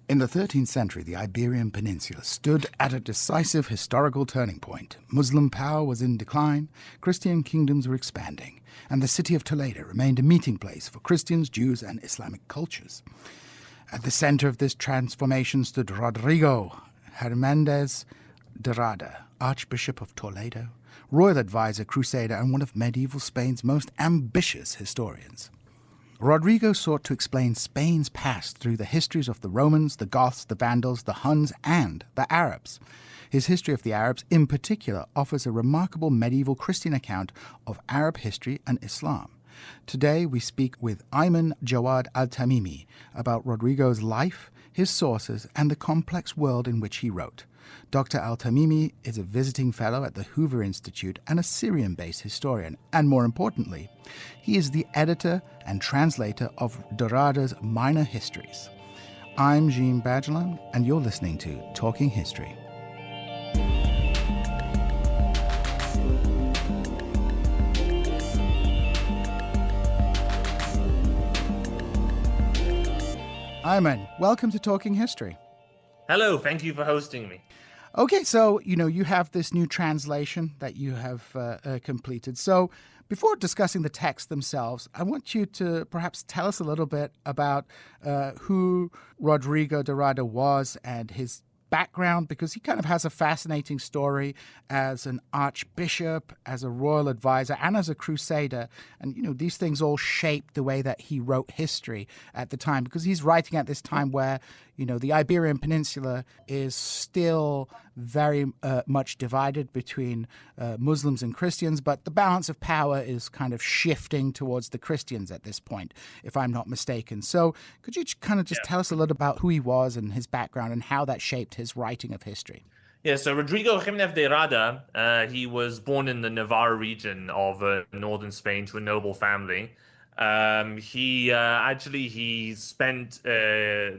In the 13th century, the Iberian Peninsula stood at a decisive historical turning point. Muslim power was in decline, Christian kingdoms were expanding, and the city of Toledo remained a meeting place for Christians, Jews, and Islamic cultures. At the center of this transformation stood Rodrigo Ximénez de Rada, Archbishop of Toledo, royal advisor, crusader, and one of medieval Spain's most ambitious historians. Rodrigo sought to explain Spain's past through the histories of the Romans, the Goths, the Vandals, the Huns, and the Arabs. His History of the Arabs, in particular, offers a remarkable medieval Christian account of Arab history and Islam. Today, we speak with Aymenn Jawad Al-Tamimi about Rodrigo's life, his sources, and the complex world in which he wrote. Dr. Al-Tamimi is a visiting fellow at the Hoover Institute and a Syrian-based historian. And more importantly, he is the editor and translator of de Rada's Minor Histories. I'm Djene Badgelan, and you're listening to Talking History. Aymenn, welcome to Talking History. Hello, thank you for hosting me. Okay, so, you have this new translation that you have completed. So before discussing the texts themselves, I want you to perhaps tell us a little bit about who Rodrigo de Rada was and his background, because he kind of has a fascinating story as an archbishop, as a royal advisor, and as a crusader. And, these things all shaped the way that he wrote history at the time, because he's writing at this time where, the Iberian Peninsula is still very much divided between Muslims and Christians, but the balance of power is kind of shifting towards the Christians at this point, if I'm not mistaken. So could you kind of just tell us a little about who he was and his background and how that shaped his writing of history? Yeah, so Rodrigo Ximénez de Rada, he was born in the Navarre region of northern Spain to a noble family. He spent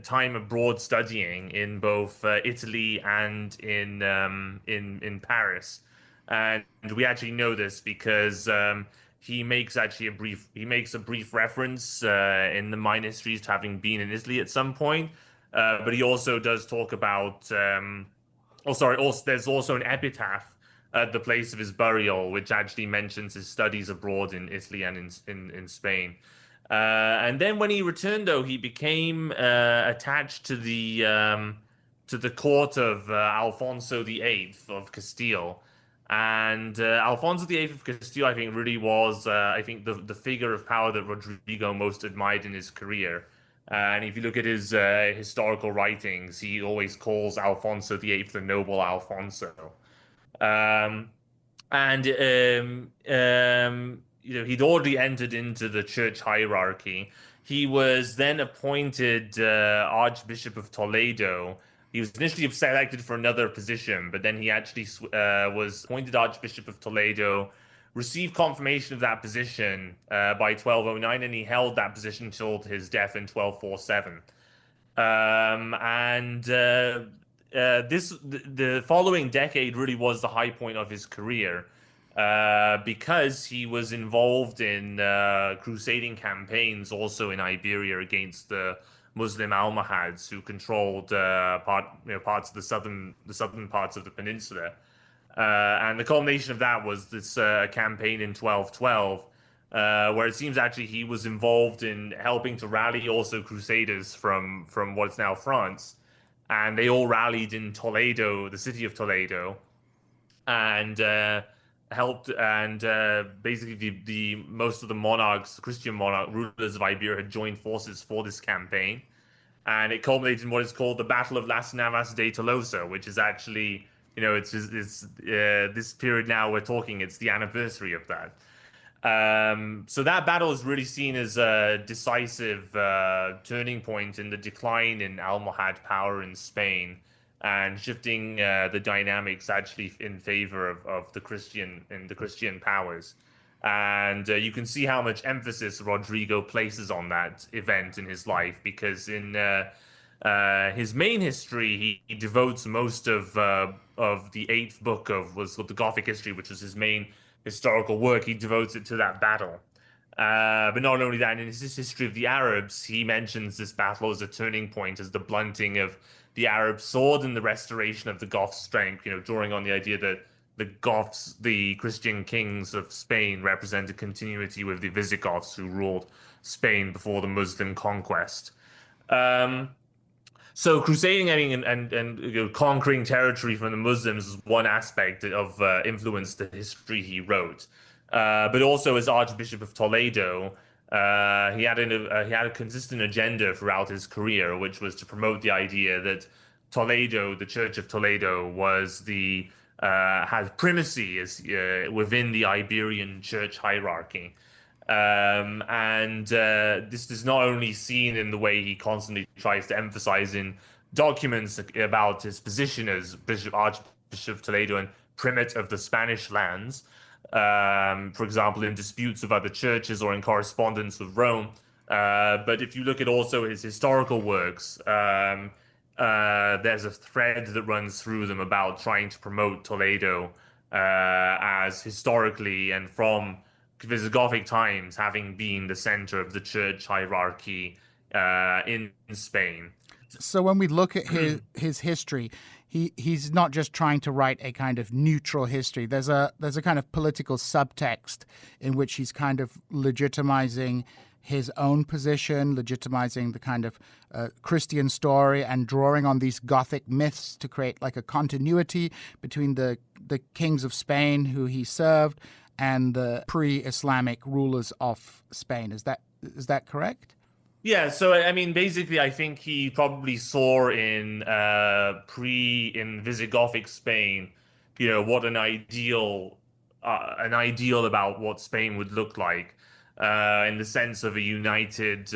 time abroad studying in both Italy and in Paris, and we actually know this because he makes a brief reference in the Minor Histories to having been in Italy at some point, but he also does talk about there's also an epitaph at the place of his burial, which actually mentions his studies abroad in Italy and in Spain. And then when he returned, though, he became attached to the court of Alfonso VIII of Castile. And Alfonso VIII of Castile, I think, really was, the figure of power that Rodrigo most admired in his career. And if you look at his historical writings, he always calls Alfonso VIII the noble Alfonso. He'd already entered into the church hierarchy. He was then appointed Archbishop of Toledo. He was initially selected for another position, but then he actually was appointed Archbishop of Toledo, received confirmation of that position by 1209, and he held that position until his death in 1247. The following decade really was the high point of his career because he was involved in crusading campaigns also in Iberia against the Muslim Almohads who controlled parts of the southern parts of the peninsula. And the culmination of that was this campaign in 1212, where it seems actually he was involved in helping to rally also crusaders from what's now France. And they all rallied in Toledo, the city of Toledo, and helped. And basically, the most of the monarchs, Christian rulers of Iberia, had joined forces for this campaign, and it culminated in what is called the Battle of Las Navas de Tolosa, which is actually, it's this period now we're talking. It's the anniversary of that. So that battle is really seen as a decisive turning point in the decline in Almohad power in Spain, and shifting the dynamics actually in favor of the Christian powers. And you can see how much emphasis Rodrigo places on that event in his life, because in his main history, he devotes most of the eighth book of the Gothic history, which was his main historical work. He devotes it to that battle. But not only that, in his history of the Arabs, he mentions this battle as a turning point, as the blunting of the Arab sword and the restoration of the Goths' strength, drawing on the idea that the Goths, the Christian kings of Spain, represented continuity with the Visigoths who ruled Spain before the Muslim conquest. So crusading, I mean, and conquering territory from the Muslims is one aspect of influence the history he wrote. But also as Archbishop of Toledo, he had a consistent agenda throughout his career, which was to promote the idea that Toledo, the Church of Toledo, had primacy within the Iberian church hierarchy. And this is not only seen in the way he constantly tries to emphasize in documents about his position as Archbishop of Toledo and primate of the Spanish lands, for example, in disputes with other churches or in correspondence with Rome. But if you look at also his historical works, there's a thread that runs through them about trying to promote Toledo as historically and from Visigothic times having been the center of the church hierarchy in Spain. So when we look at his history, he's not just trying to write a kind of neutral history. There's a kind of political subtext in which he's kind of legitimizing his own position, legitimizing the kind of Christian story and drawing on these Gothic myths to create like a continuity between the kings of Spain who he served and the pre-Islamic rulers of Spain. Is that correct? Yeah, so I mean, basically, I think he probably saw in Visigothic Spain, what an ideal about what Spain would look like, in the sense of a united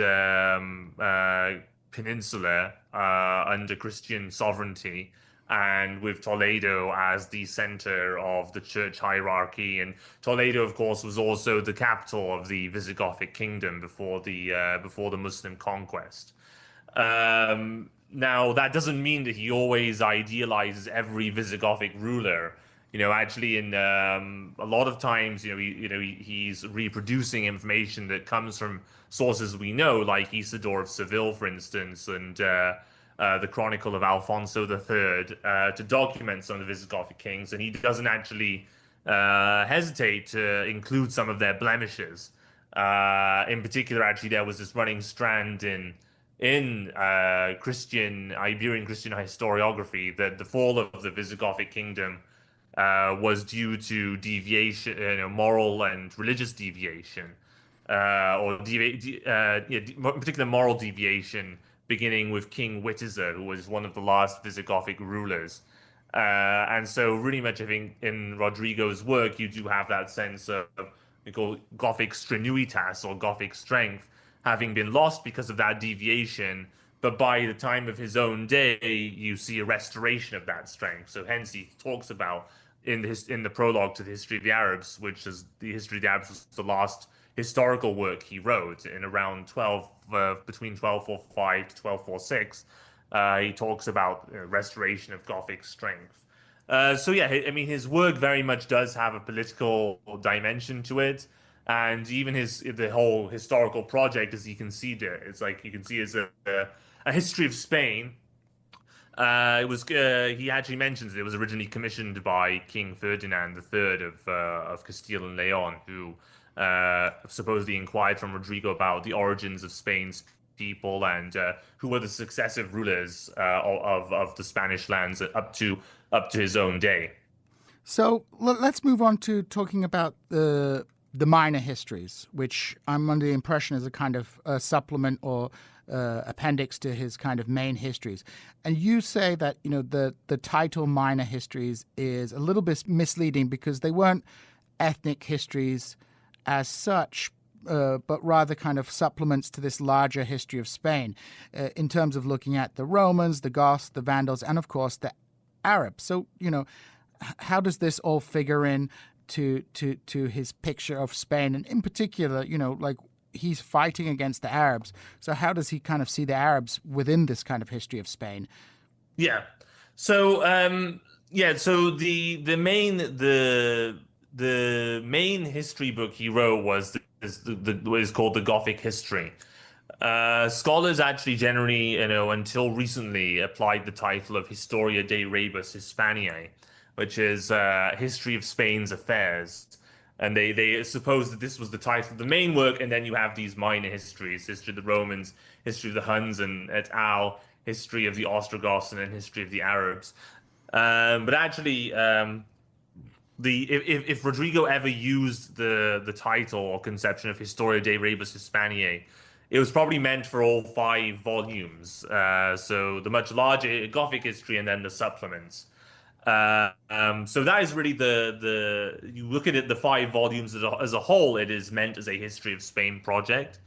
peninsula under Christian sovereignty, and with Toledo as the center of the church hierarchy. And Toledo, of course, was also the capital of the Visigothic kingdom before the Muslim conquest. Now, that doesn't mean that he always idealizes every Visigothic ruler. Actually, in a lot of times, he's reproducing information that comes from sources we know, like Isidore of Seville, for instance, and the Chronicle of Alfonso III, to document some of the Visigothic kings, and he doesn't actually hesitate to include some of their blemishes. In particular, actually, there was this running strand in Iberian Christian historiography that the fall of the Visigothic kingdom was due to deviation, moral and religious deviation, particular moral deviation, beginning with King Witiza, who was one of the last Visigothic rulers. And so really much, I think, in Rodrigo's work, you do have that sense of we call Gothic strenuitas, or Gothic strength, having been lost because of that deviation. But by the time of his own day, you see a restoration of that strength. So hence he talks about in the prologue to the History of the Arabs, which is the History of the Arabs was the last historical work he wrote in around between 1245 to 1246. He talks about restoration of Gothic strength. So yeah, I mean, his work very much does have a political dimension to it, and even the whole historical project, as you can see there, it's like you can see as a history of Spain. He actually mentions it was originally commissioned by King Ferdinand III of Castile and Leon, who supposedly inquired from Rodrigo about the origins of Spain's people and who were the successive rulers of the Spanish lands up to his own day. So let's move on to talking about the minor histories, which I'm under the impression is a kind of supplement or appendix to his kind of main histories. And you say that the title Minor Histories is a little bit misleading because they weren't ethnic histories as such, but rather kind of supplements to this larger history of Spain in terms of looking at the Romans, the Goths, the Vandals, and of course the Arabs. So, how does this all figure in to his picture of Spain? And in particular, like he's fighting against the Arabs. So how does he kind of see the Arabs within this kind of history of Spain? Yeah. So, so the main history book he wrote was what is called the Gothic history. Scholars actually generally, until recently, applied the title of Historia de Rebus Hispaniae, which is History of Spain's Affairs. And they suppose that this was the title of the main work, and then you have these minor histories: history of the Romans, history of the Huns and et al., history of the Ostrogoths, and then history of the Arabs. But actually, if Rodrigo ever used the title or conception of Historia de Rebus Hispaniae, it was probably meant for all 5 volumes. So the much larger Gothic history and then the supplements. So that is really you look at it, the 5 volumes as a whole, it is meant as a history of Spain project.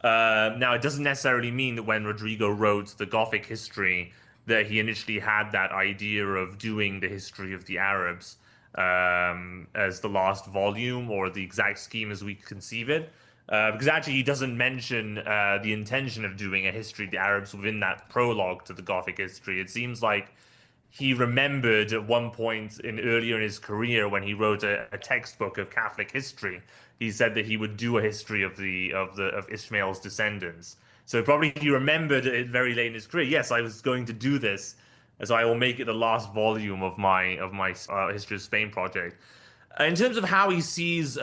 Now, it doesn't necessarily mean that when Rodrigo wrote the Gothic history that he initially had that idea of doing the history of the Arabs as the last volume or the exact scheme as we conceive it. Because actually he doesn't mention the intention of doing a history of the Arabs within that prologue to the Gothic history. It seems like he remembered at one point earlier in his career when he wrote a textbook of Catholic history, he said that he would do a history of Ishmael's descendants. So probably he remembered it very late in his career. Yes, I was going to do this, so I will make it the last volume of my History of Spain project. In terms of how he sees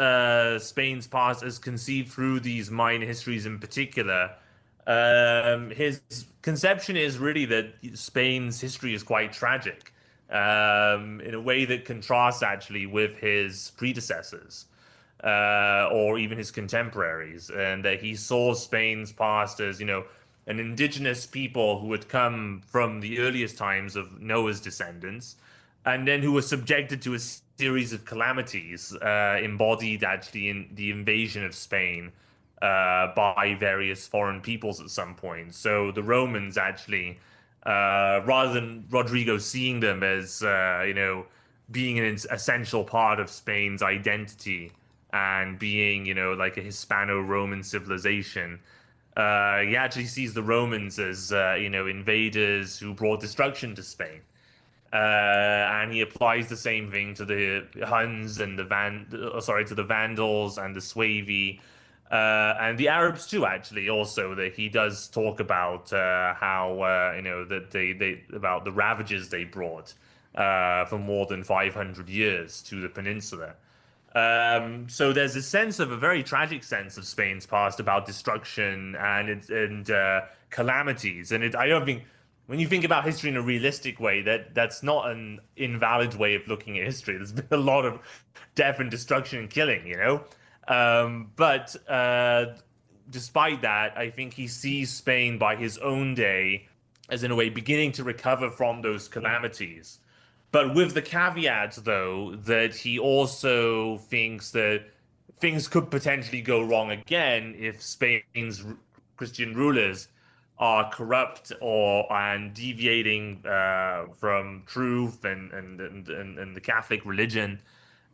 Spain's past as conceived through these minor histories in particular, his conception is really that Spain's history is quite tragic, in a way that contrasts actually with his predecessors, or even his contemporaries, and that he saw Spain's past as, an indigenous people who had come from the earliest times of Noah's descendants, and then who were subjected to a series of calamities embodied actually in the invasion of Spain by various foreign peoples at some point. So the Romans actually, rather than Rodrigo seeing them as, being an essential part of Spain's identity and being, like a Hispano-Roman civilization, he actually sees the Romans as, invaders who brought destruction to Spain. And he applies the same thing to the Huns and the Vandals and the Suevi, and the Arabs too. Actually, also that he does talk about how that they about the ravages they brought for more than 500 years to the peninsula. So there's a very tragic sense of Spain's past about destruction and calamities, and I don't think. When you think about history in a realistic way, that's not an invalid way of looking at history. There's been a lot of death and destruction and killing, But despite that, I think he sees Spain by his own day as, in a way, beginning to recover from those calamities. But with the caveat, though, that he also thinks that things could potentially go wrong again if Spain's Christian rulers are corrupt and deviating from truth and the Catholic religion.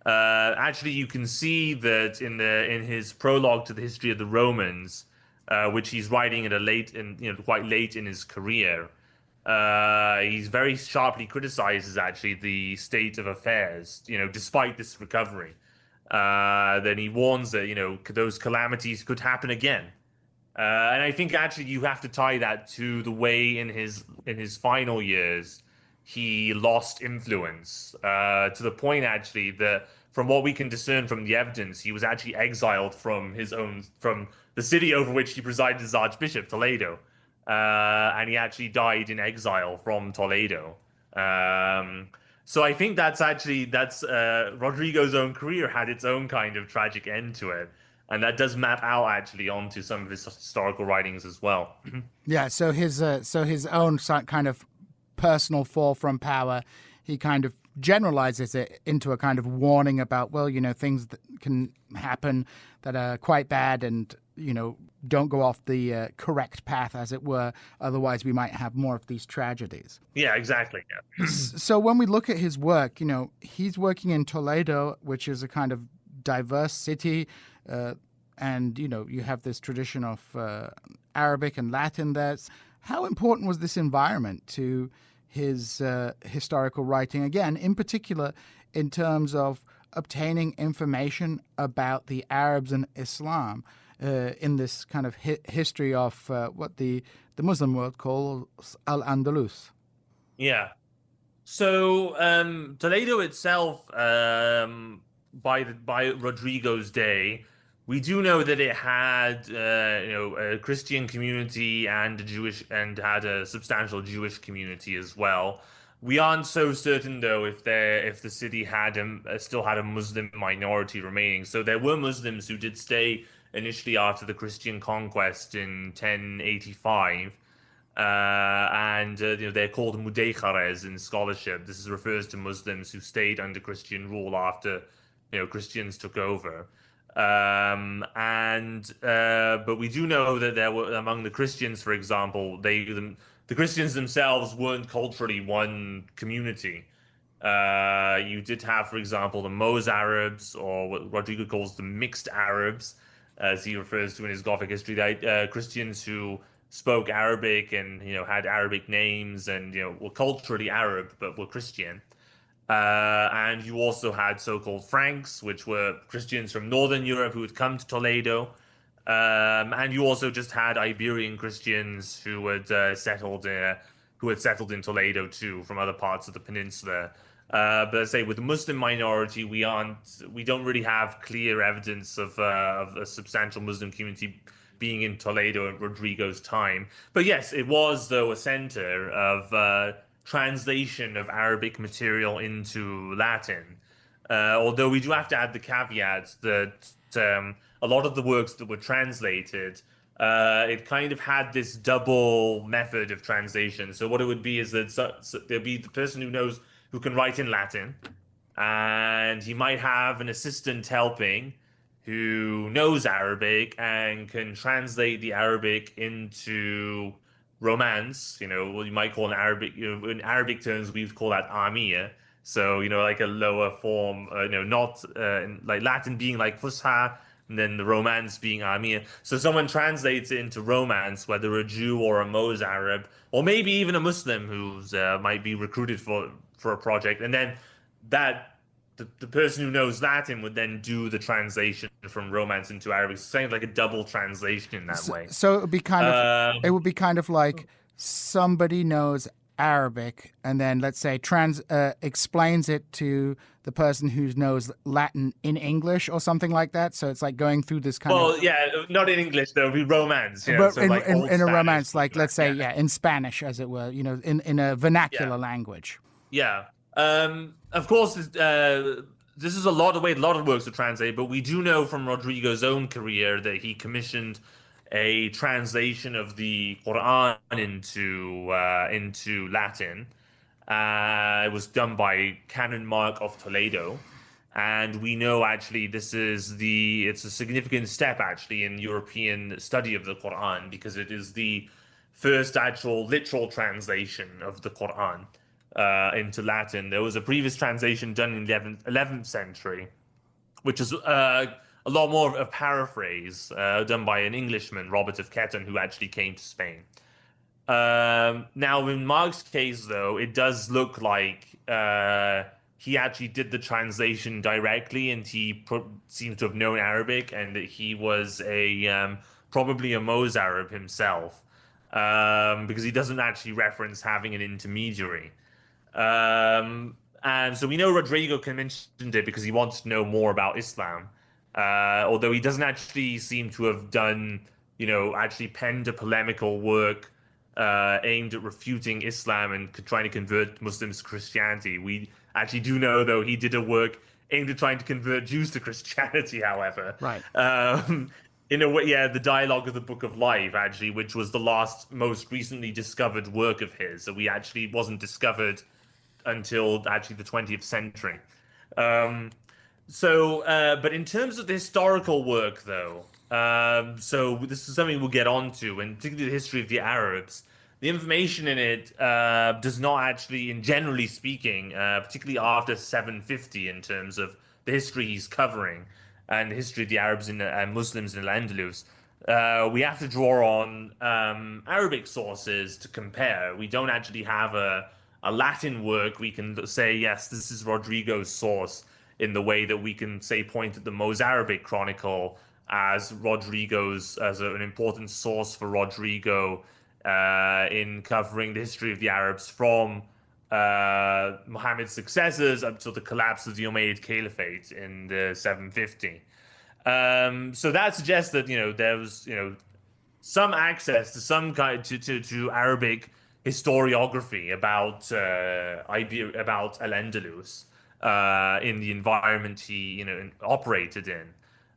Actually, you can see that in his prologue to the history of the Romans, which he's writing at quite late in his career, he's very sharply criticizes actually the state of affairs. Despite this recovery, then he warns that those calamities could happen again. And I think actually you have to tie that to the way in his final years he lost influence, to the point actually that from what we can discern from the evidence, he was actually exiled from the city over which he presided as archbishop, Toledo, and he actually died in exile from Toledo. So I think that's Rodrigo's own career had its own kind of tragic end to it. And that does map out actually onto some of his historical writings as well. Yeah, so his own kind of personal fall from power, he kind of generalizes it into a kind of warning about, things that can happen that are quite bad and, don't go off the correct path, as it were. Otherwise, we might have more of these tragedies. Yeah, exactly. Yeah. So when we look at his work, he's working in Toledo, which is a kind of diverse city. And, you have this tradition of Arabic and Latin there. How important was this environment to his historical writing? Again, in particular, in terms of obtaining information about the Arabs and Islam in this kind of history of what the Muslim world calls Al-Andalus. Yeah. So Toledo itself, by Rodrigo's day, we do know that it had a Christian community and had a substantial Jewish community as well. We aren't so certain though if the city had still had a Muslim minority remaining. So there were Muslims who did stay initially after the Christian conquest in 1085. And they're called Mudekhares in scholarship. This refers to Muslims who stayed under Christian rule after Christians took over. But we do know that there were among the Christians, for example, the Christians themselves weren't culturally one community. You did have, for example, the Mos Arabs, or what Rodrigo calls the mixed Arabs, as he refers to in his Gothic history, Christians who spoke Arabic and had Arabic names and were culturally Arab but were Christian. And you also had so-called Franks, which were Christians from Northern Europe who had come to Toledo. And you also just had Iberian Christians who had settled in Toledo too, from other parts of the peninsula. But I say with the Muslim minority, we don't really have clear evidence of a substantial Muslim community being in Toledo at Rodrigo's time. But yes, it was though a center of translation of Arabic material into Latin. Although we do have to add the caveat that a lot of the works that were translated, it kind of had this double method of translation. So what it would be is that there'd be the person who can write in Latin, and he might have an assistant helping who knows Arabic and can translate the Arabic into Romance. What you might call in Arabic terms, we would call that Amir. So, like a lower form, not like Latin being like Fusha, and then the Romance being Amir. So someone translates it into Romance, whether a Jew or a Mos Arab, or maybe even a Muslim who's might be recruited for a project, and then the person who knows Latin would then do the translation from Romance into Arabic. It's kind of like a double translation in that way. So it would be kind of like somebody knows Arabic and then, let's say, explains it to the person who knows Latin in English or something like that. So it's like going through this kind of... Well, yeah, not in English, though. It'd be Romance. But so in in a Romance, like, let's say, in Spanish, as it were, in a vernacular language. Yeah. Of course, this is a lot of works to translate, but we do know from Rodrigo's own career that he commissioned a translation of the Quran into Latin. It was done by Canon Mark of Toledo, and we know actually it's a significant step actually in European study of the Quran, because it is the first actual literal translation of the Quran into Latin. There was a previous translation done in the 11th century, which is a lot more of a paraphrase done by an Englishman, Robert of Ketton, who actually came to Spain. Now, in Mark's case, though, it does look like he actually did the translation directly, and he seems to have known Arabic, and that he was probably a Mos Arab himself, because he doesn't actually reference having an intermediary. And so we know Rodrigo mentioned it because he wants to know more about Islam, although he doesn't actually seem to have done, actually penned a polemical work aimed at refuting Islam and trying to convert Muslims to Christianity. We actually do know, though, he did a work aimed at trying to convert Jews to Christianity, however. Right. In a way, the Dialogue of the Book of Life, actually, which was the most recently discovered work of his. So we actually wasn't discovered until actually the 20th century. But in terms of the historical work, though, so this is something we'll get onto, and particularly the history of the Arabs. The information in it does not actually, in generally speaking, particularly after 750, in terms of the history he's covering and the history of the Arabs and Muslims in Al-Andalus, we have to draw on Arabic sources to compare. We don't actually have a Latin work we can say, yes, this is Rodrigo's source in the way that we can, say, point at the Mozarabic Chronicle as an important source for Rodrigo in covering the history of the Arabs from Muhammad's successors up till the collapse of the Umayyad Caliphate in the 750. So that suggests that there was some access to some kind to Arabic historiography about Al-Andalus in the environment he operated in.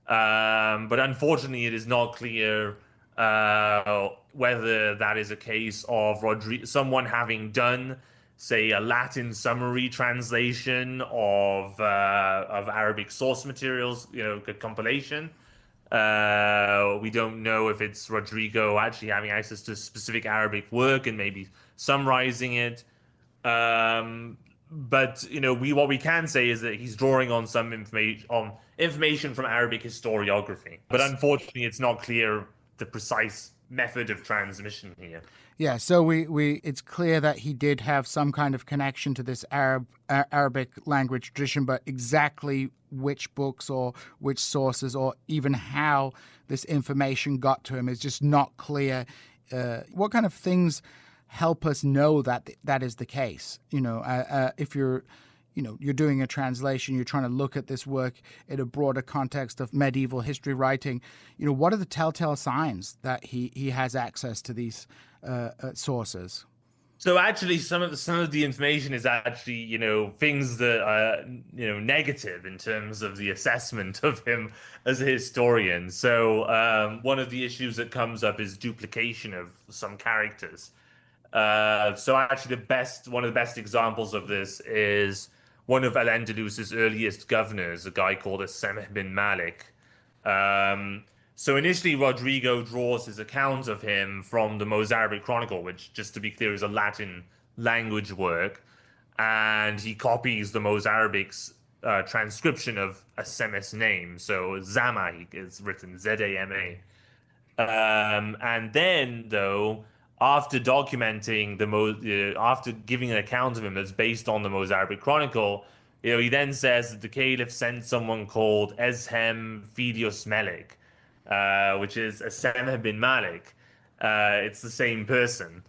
But unfortunately, it is not clear whether that is a case of someone having done, say, a Latin summary translation of Arabic source materials, a compilation. We don't know if it's Rodrigo actually having access to specific Arabic work and maybe summarizing it. But what we can say is that he's drawing on some information from Arabic historiography. But unfortunately, it's not clear the precise method of transmission here. Yeah, so it's clear that he did have some kind of connection to this Arabic language tradition, but exactly which books or which sources or even how this information got to him is just not clear. What kind of things help us know that that is the case? If you're doing a translation, you're trying to look at this work in a broader context of medieval history writing. What are the telltale signs that he has access to these sources? So actually, some of the information is actually things that are negative in terms of the assessment of him as a historian. So one of the issues that comes up is duplication of some characters. So actually, one of the best examples of this is one of Al-Andalus's earliest governors, a guy called Samh bin Malik. So initially, Rodrigo draws his account of him from the Mozarabic Chronicle, which, just to be clear, is a Latin language work, and he copies the Mozarabic's transcription of Asem's name. So Zama is written Z-A-M-A. And then, though, after documenting after giving an account of him that's based on the Mozarabic Chronicle, he then says that the Caliph sent someone called Ezhem Filius Melik, which is Asemh bin Malik. It's the same person.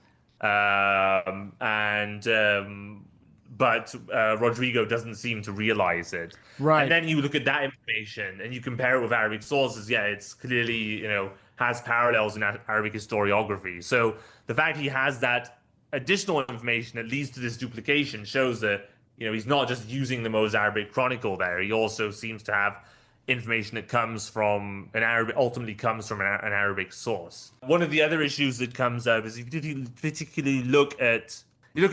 But Rodrigo doesn't seem to realize it. Right. And then you look at that information and you compare it with Arabic sources. Yeah, it's clearly, has parallels in Arabic historiography. So the fact he has that additional information that leads to this duplication shows that, he's not just using the Mozarabic Chronicle there. He also seems to have information that comes from ultimately comes from an Arabic source. One of the other issues that comes up is if you particularly look at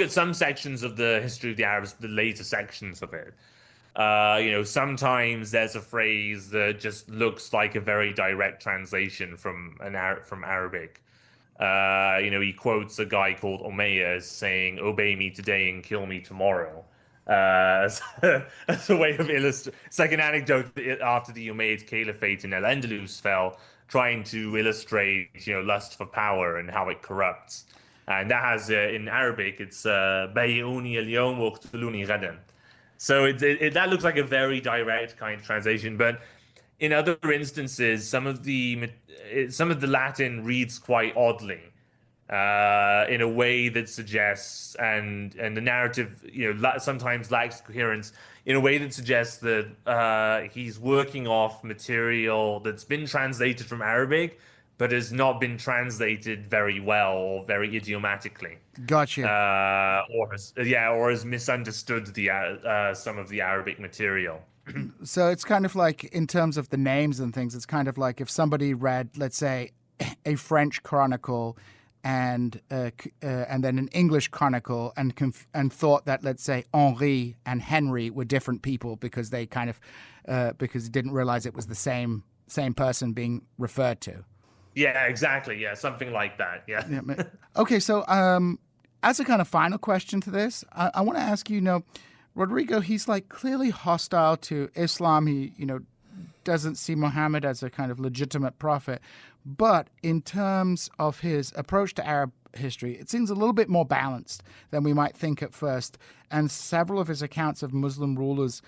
some sections of the history of the Arabs, the later sections of it. Sometimes there's a phrase that just looks like a very direct translation from Arabic. He quotes a guy called Umayyah as saying, "Obey me today and kill me tomorrow." As a way of illustrating. It's like an anecdote after the Umayyad Caliphate in Al-Andalus fell, trying to illustrate, lust for power and how it corrupts. And that has, in Arabic, it's "Bay'uni al-yawm waqtuluni ghadan." So that looks like a very direct kind of translation. But in other instances, some of the Latin reads quite oddly. In a way that suggests, and the narrative, sometimes lacks coherence, in a way that suggests that he's working off material that's been translated from Arabic, but has not been translated very well or very idiomatically. Gotcha. Or has misunderstood some of the Arabic material. So it's kind of like, in terms of the names and things, it's kind of like if somebody read, let's say, a French chronicle and then an English chronicle and thought that, let's say, Henri and Henry were different people because they kind of because didn't realize it was the same person being referred to. Yeah, exactly. Yeah, something like that. Yeah. Okay, so as a kind of final question to this, I want to ask you, Rodrigo, he's like clearly hostile to Islam. He, doesn't see Muhammad as a kind of legitimate prophet. But in terms of his approach to Arab history, it seems a little bit more balanced than we might think at first. And several of his accounts of Muslim rulers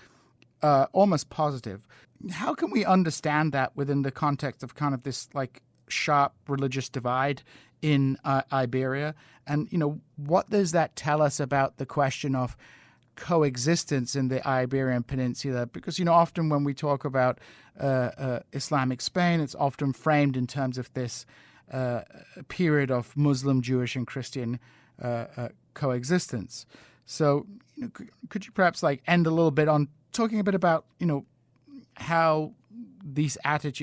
almost positive. How can we understand that within the context of kind of this like sharp religious divide in Iberia? And, what does that tell us about the question of coexistence in the Iberian Peninsula? Because, often when we talk about Islamic Spain, it's often framed in terms of this period of Muslim, Jewish, and Christian coexistence. So, could you perhaps like end a little bit on talking a bit about, how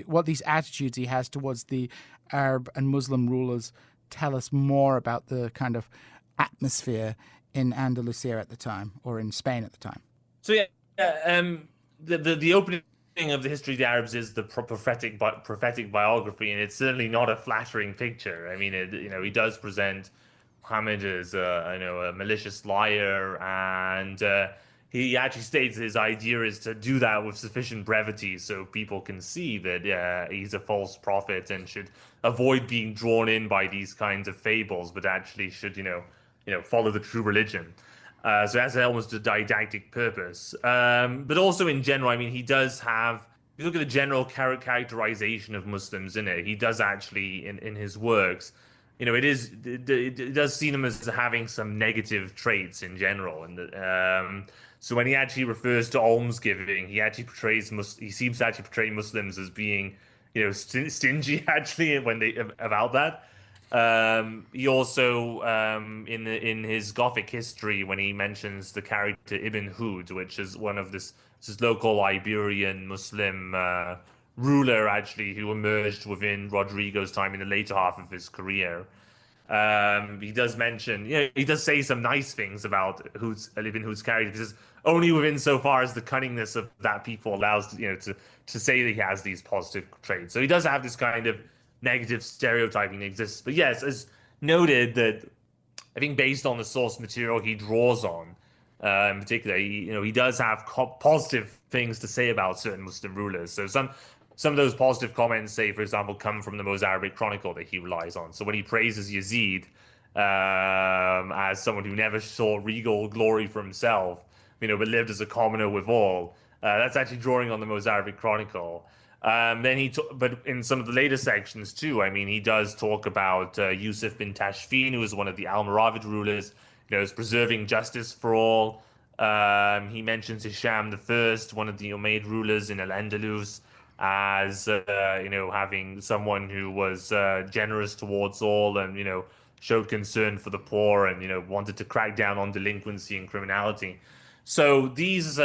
what these attitudes he has towards the Arab and Muslim rulers tell us more about the kind of atmosphere in Andalusia at the time, or in Spain at the time? So the opening of the history of the Arabs is the prophetic biography, and it's certainly not a flattering picture. I mean, he does present Muhammad as a malicious liar, and he actually states his idea is to do that with sufficient brevity so people can see that he's a false prophet and should avoid being drawn in by these kinds of fables, but actually should follow the true religion. So that's almost a didactic purpose. But also in general, I mean, he does have, if you look at the general characterization of Muslims in it, he does actually, in his works, it does see them as having some negative traits in general. And so when he actually refers to almsgiving, he seems to actually portray Muslims as being, stingy actually about that. He also, in his Gothic history, when he mentions the character Ibn Hud, which is one of this local Iberian Muslim ruler, actually, who emerged within Rodrigo's time in the later half of his career. He does mention, he does say some nice things about Ibn Hud's character. He says only within so far as the cunningness of that people allows to say that he has these positive traits. So he does have this kind of negative stereotyping that exists. But yes, as noted, that I think based on the source material he draws on, in particular, he does have positive things to say about certain Muslim rulers. So some of those positive comments, say, for example, come from the Mozarabic Chronicle that he relies on. So when he praises Yazid as someone who never saw regal glory for himself, but lived as a commoner with all, that's actually drawing on the Mozarabic Chronicle. But in some of the later sections too, I mean, he does talk about Yusuf bin Tashfin, who was one of the Almoravid rulers, as preserving justice for all. He mentions Hisham I, one of the Umayyad rulers in Al-Andalus, as having someone who was generous towards all and showed concern for the poor and wanted to crack down on delinquency and criminality. So these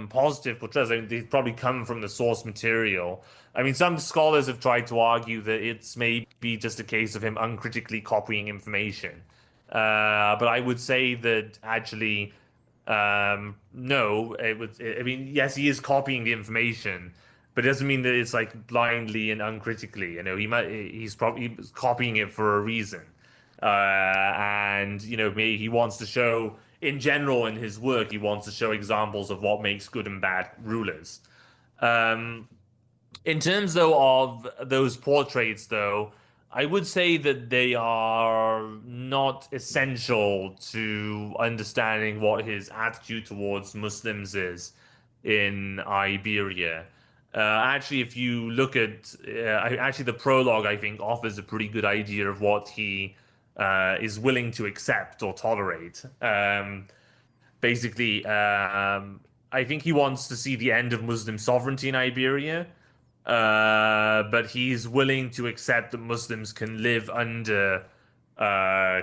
positive portrayals, they probably come from the source material. I mean, some scholars have tried to argue that it's maybe just a case of him uncritically copying information. But I would say that actually, no. Yes, he is copying the information, but it doesn't mean that it's like blindly and uncritically. He's probably copying it for a reason, and maybe he wants to show. In general, in his work, he wants to show examples of what makes good and bad rulers. In terms, though, of those portraits, though, I would say that they are not essential to understanding what his attitude towards Muslims is in Iberia. Actually, if you look at the prologue, I think offers a pretty good idea of what he is willing to accept or tolerate. Basically, I think he wants to see the end of Muslim sovereignty in Iberia, but he's willing to accept that Muslims can live under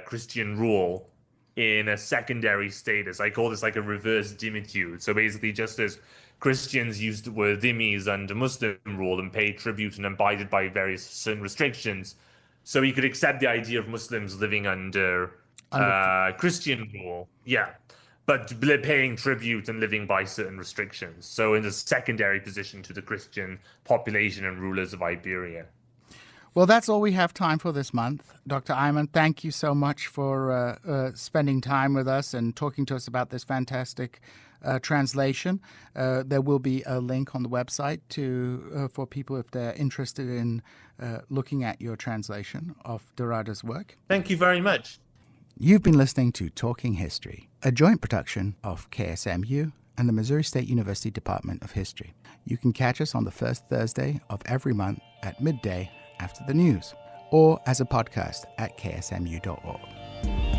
Christian rule in a secondary status. I call this like a reverse dimitude. So basically, just as Christians were dhimmis under Muslim rule and paid tribute and abided by various certain restrictions, so he could accept the idea of Muslims living under Christian rule, but paying tribute and living by certain restrictions. So in a secondary position to the Christian population and rulers of Iberia. Well, that's all we have time for this month. Dr. Aymenn, thank you so much for spending time with us and talking to us about this fantastic translation. There will be a link on the website for people if they're interested in looking at your translation of de Rada's work. Thank you very much. You've been listening to Talking History, a joint production of KSMU and the Missouri State University Department of History. You can catch us on the first Thursday of every month at midday after the news, or as a podcast at ksmu.org.